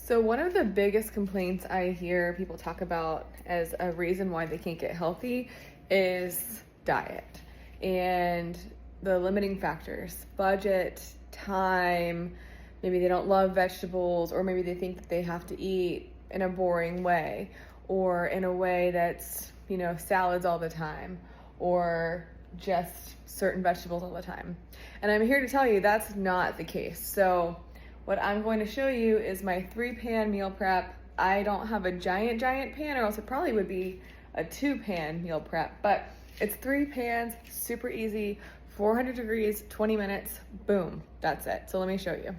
So one of the biggest complaints I hear people talk about as a reason why they can't get healthy is diet and the limiting factors, budget, time, maybe they don't love vegetables, or maybe they think that they have to eat in a boring way or in a way that's, salads all the time or just certain vegetables all the time. And I'm here to tell you that's not the case. So what I'm going to show you is my 3-pan meal prep. I don't have a giant pan, or else it probably would be a 2-pan meal prep, but it's 3 pans, super easy, 400 degrees, 20 minutes, boom, that's it. So let me show you.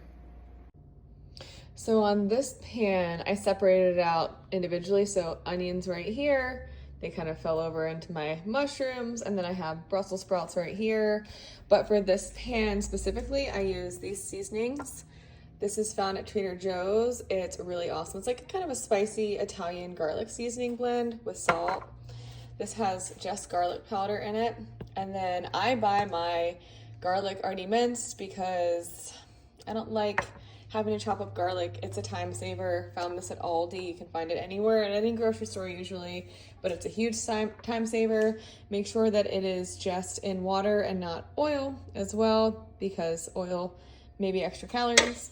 So on this pan, I separated it out individually. So onions right here, they kind of fell over into my mushrooms, and then I have Brussels sprouts right here. But for this pan specifically, I use these seasonings. This is found at Trader Joe's. It's really awesome. It's like kind of a spicy Italian garlic seasoning blend with salt. This has just garlic powder in it. And then I buy my garlic already minced because I don't like having to chop up garlic. It's a time saver. Found this at Aldi. You can find it anywhere, at any grocery store usually, but it's a huge time saver. Make sure that it is just in water and not oil as well, because oil may be extra calories.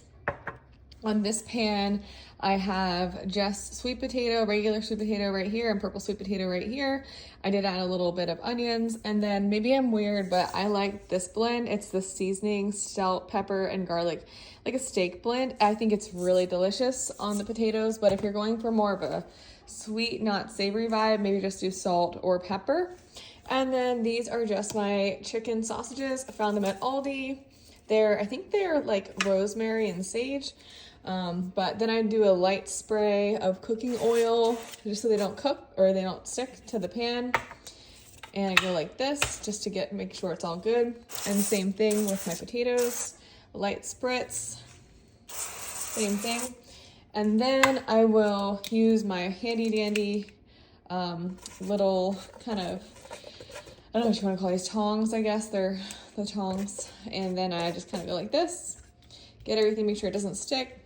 On this pan, I have just sweet potato, regular sweet potato right here, and purple sweet potato right here. I did add a little bit of onions, and then maybe I'm weird, but I like this blend. It's the seasoning, salt, pepper, and garlic, like a steak blend. I think it's really delicious on the potatoes, but if you're going for more of a sweet, not savory vibe, maybe just do salt or pepper. And then these are just my chicken sausages. I found them at Aldi. I think they're like rosemary and sage. But then I do a light spray of cooking oil just so they don't cook or they don't stick to the pan. And I go like this just to make sure it's all good. And same thing with my potatoes, light spritz, same thing. And then I will use my handy dandy little kind of, I don't know what you want to call these, tongs, I guess. They're the tongs. And then I just kind of go like this, get everything, make sure it doesn't stick.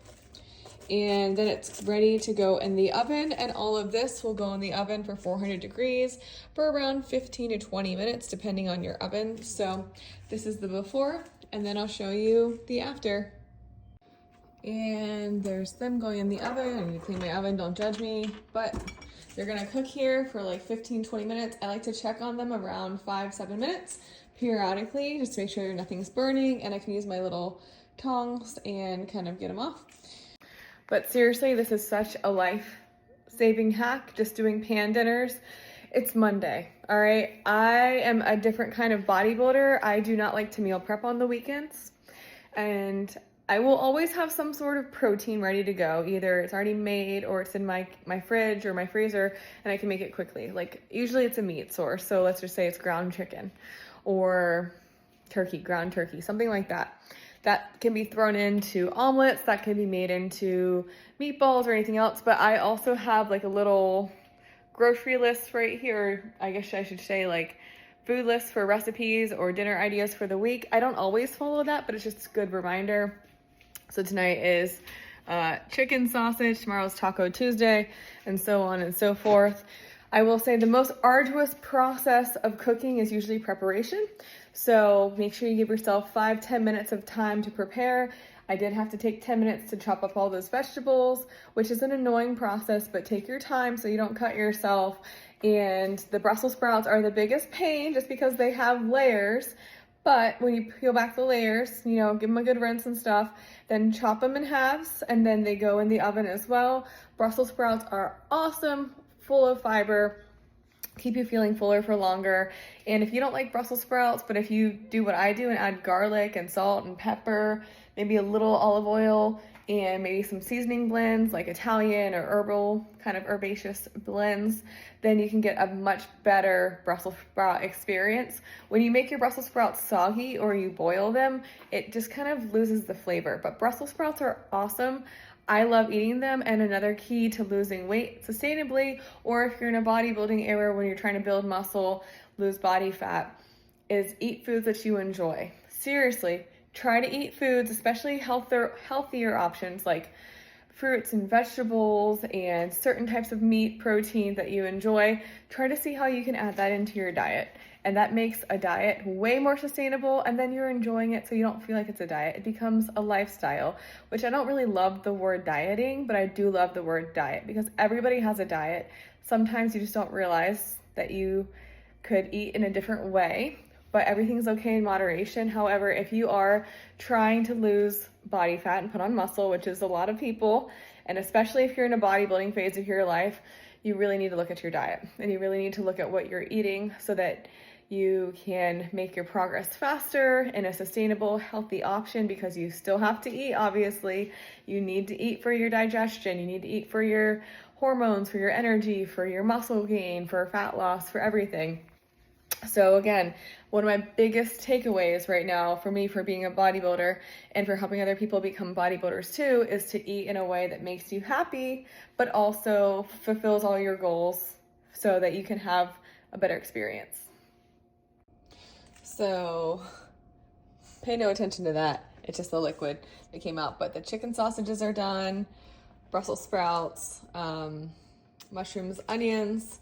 And then it's ready to go in the oven, and all of this will go in the oven for 400 degrees for around 15 to 20 minutes, depending on your oven. So this is the before, and then I'll show you the after. And there's them going in the oven. I need to clean my oven, don't judge me, but they're gonna cook here for like 15, 20 minutes. I like to check on them around 5-7 minutes periodically, just to make sure nothing's burning, and I can use my little tongs and kind of get them off. But seriously, this is such a life-saving hack, just doing pan dinners. It's Monday, all right? I am a different kind of bodybuilder. I do not like to meal prep on the weekends. And I will always have some sort of protein ready to go. Either it's already made or it's in my fridge or my freezer, and I can make it quickly. Like, usually it's a meat source. So let's just say it's ground chicken or ground turkey, something like that. That can be thrown into omelets, that can be made into meatballs or anything else. But I also have like a little grocery list right here. I guess I should say like food lists for recipes or dinner ideas for the week. I don't always follow that, but it's just a good reminder. So tonight is chicken sausage, tomorrow's Taco Tuesday, and so on and so forth. I will say the most arduous process of cooking is usually preparation. So make sure you give yourself 5-10 minutes of time to prepare. I did have to take 10 minutes to chop up all those vegetables, which is an annoying process, but take your time so you don't cut yourself. And the Brussels sprouts are the biggest pain just because they have layers. But when you peel back the layers, give them a good rinse and stuff, then chop them in halves, and then they go in the oven as well. Brussels sprouts are awesome, full of fiber, keep you feeling fuller for longer. And if you don't like Brussels sprouts, but if you do what I do and add garlic and salt and pepper, maybe a little olive oil, and maybe some seasoning blends like Italian or herbal, kind of herbaceous blends, then you can get a much better Brussels sprout experience. When you make your Brussels sprouts soggy or you boil them, it just kind of loses the flavor. But Brussels sprouts are awesome. I love eating them, and another key to losing weight sustainably, or if you're in a bodybuilding era when you're trying to build muscle, lose body fat, is eat foods that you enjoy. Seriously, try to eat foods, especially healthier options like fruits and vegetables and certain types of meat, protein that you enjoy. Try to see how you can add that into your diet. And that makes a diet way more sustainable, and then you're enjoying it so you don't feel like it's a diet. It becomes a lifestyle, which I don't really love the word dieting, but I do love the word diet because everybody has a diet. Sometimes you just don't realize that you could eat in a different way, but everything's okay in moderation. However, if you are trying to lose body fat and put on muscle, which is a lot of people, and especially if you're in a bodybuilding phase of your life, you really need to look at your diet, and you really need to look at what you're eating so that you can make your progress faster in a sustainable, healthy option, because you still have to eat, obviously. You need to eat for your digestion, you need to eat for your hormones, for your energy, for your muscle gain, for fat loss, for everything. So again, one of my biggest takeaways right now for me, for being a bodybuilder and for helping other people become bodybuilders too, is to eat in a way that makes you happy, but also fulfills all your goals so that you can have a better experience. So pay no attention to that. It's just the liquid that came out. But the chicken sausages are done, Brussels sprouts, mushrooms, onions,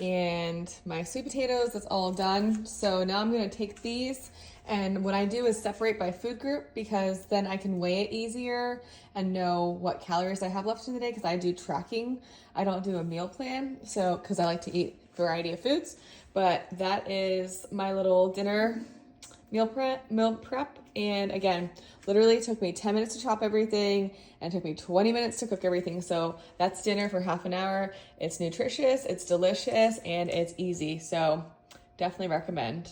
and my sweet potatoes, that's all done. So now I'm gonna take these, and what I do is separate by food group, because then I can weigh it easier and know what calories I have left in the day, because I do tracking. I don't do a meal plan, so because I like to eat a variety of foods. But that is my little dinner meal prep. And again, literally took me 10 minutes to chop everything and took me 20 minutes to cook everything. So that's dinner for half an hour. It's nutritious, it's delicious, and it's easy. So definitely recommend.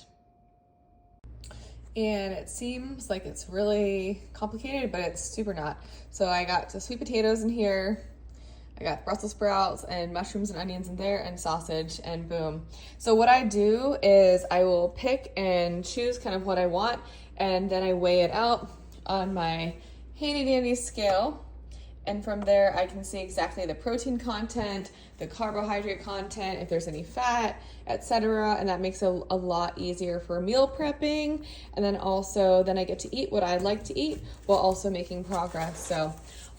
And it seems like it's really complicated, but it's super not. So I got the sweet potatoes in here. I got Brussels sprouts and mushrooms and onions in there, and sausage, and boom. So what I do is I will pick and choose kind of what I want, and then I weigh it out on my handy dandy scale. And from there I can see exactly the protein content, the carbohydrate content, if there's any fat, etc. And that makes it a lot easier for meal prepping. And then also, then I get to eat what I like to eat while also making progress. So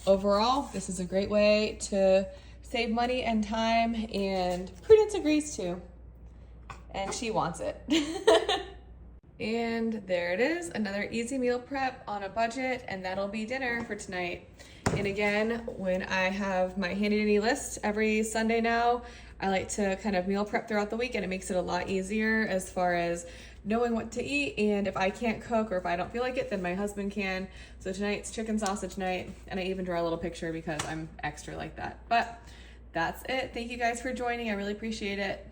overall, this is a great way to save money and time, and Prudence agrees to, and she wants it. And there it is, another easy meal prep on a budget, and that'll be dinner for tonight. And again, when I have my handy dandy list every Sunday now, I like to kind of meal prep throughout the week, and it makes it a lot easier as far as knowing what to eat. And if I can't cook, or if I don't feel like it, then my husband can. So tonight's chicken sausage night, and I even draw a little picture because I'm extra like that. But that's it. Thank you guys for joining. I really appreciate it.